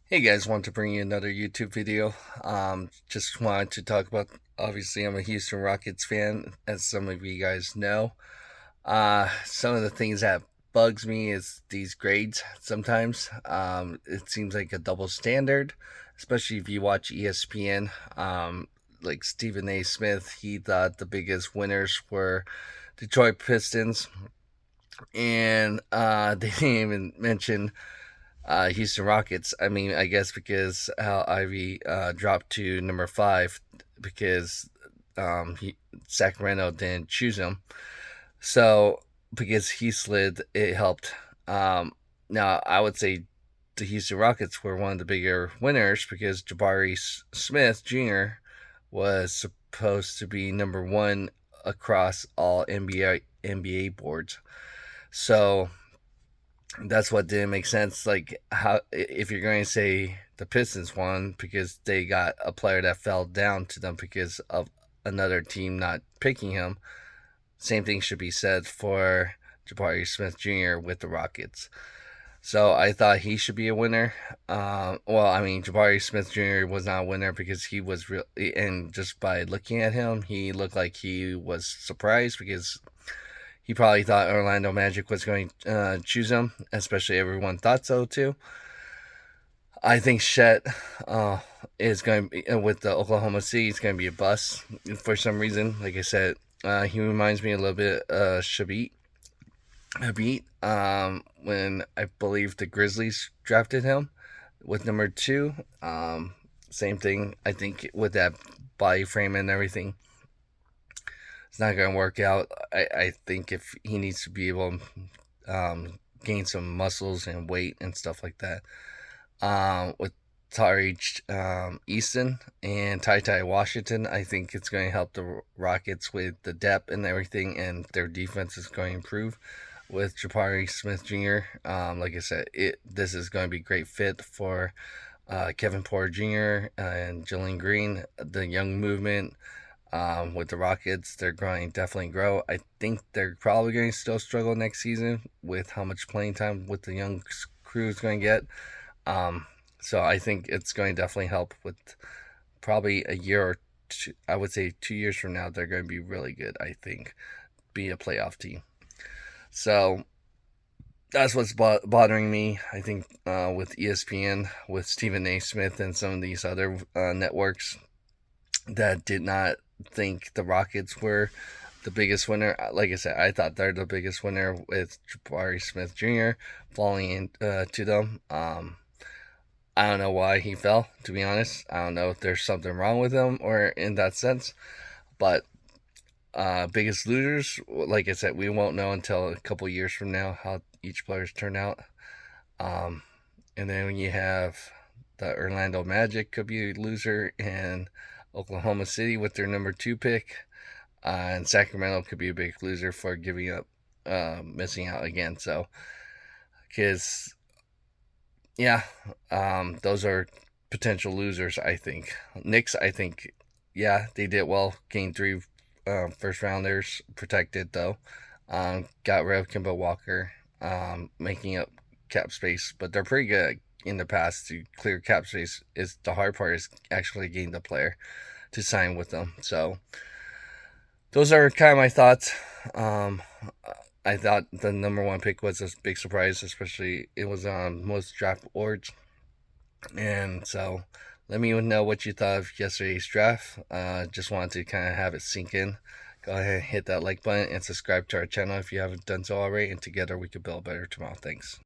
Hey guys, want to bring you another YouTube video. Just wanted to talk about, obviously I'm a Houston Rockets fan, as some of you guys know. Some of the things that bugs me is these grades sometimes. It seems like a double standard, especially if you watch ESPN. Like Stephen A. Smith, he thought the biggest winners were Detroit Pistons, and they didn't even mention Houston Rockets. I mean, I guess because Hal Ivy dropped to number 5 because Sacramento didn't choose him. So because he slid, it helped. Now I would say the Houston Rockets were one of the bigger winners because Jabari Smith Jr. was supposed to be number 1 across all NBA boards. So that's what didn't make sense. Like, how if you're going to say the Pistons won because they got a player that fell down to them because of another team not picking him, same thing should be said for Jabari Smith Jr. with the Rockets. So I thought he should be a winner. Well, I mean, Jabari Smith Jr. was not a winner because he was real, and just by looking at him, he looked like he was surprised because he probably thought Orlando Magic was going to choose him, especially everyone thought so too. I think Shet is going to be, with the Oklahoma City, it's going to be a bust for some reason. Like I said, he reminds me a little bit of Habit, when I believe the Grizzlies drafted him with number 2. Same thing, I think, with that body frame and everything. It's not going to work out. I think if he needs to be able to gain some muscles and weight and stuff like that. With Tari Easton and Ty Washington, I think it's going to help the Rockets with the depth and everything, and their defense is going to improve. With Jabari Smith Jr., like I said, this is going to be a great fit for Kevin Porter Jr. And Jalen Green, the young movement. With the Rockets, they're going to definitely grow. I think they're probably going to still struggle next season with how much playing time with the young crew is going to get. Um, so I think it's going to definitely help with probably a year or two. I would say 2 years from now, they're going to be really good. I think be a playoff team. So that's what's bothering me. I think with ESPN, with Stephen A. Smith, and some of these other networks that did not think the Rockets were the biggest winner. Like I said, I thought they're the biggest winner with Jabari Smith Jr. falling to them. I don't know why he fell, to be honest. I don't know if there's something wrong with him or in that sense. But biggest losers, like I said, we won't know until a couple years from now how each player's turn out. Um, and then when you have the Orlando Magic could be a loser, and Oklahoma City with their number 2 pick, and Sacramento could be a big loser for giving up, missing out again. So, because yeah, those are potential losers. I think Knicks. I think yeah, they did well. Gained 3 first rounders, protected though. Got rid of Kimba Walker, making up cap space, but they're pretty good in the past to clear cap space. Is the hard part is actually getting the player to sign with them. So those are kind of my thoughts. Um, I thought the number 1 pick was a big surprise, especially it was on most draft boards. And so let me know what you thought of yesterday's draft. Just wanted to kind of have it sink in. Go ahead and hit that like button and subscribe to our channel if you haven't done so already. And together we can build a better tomorrow. Thanks.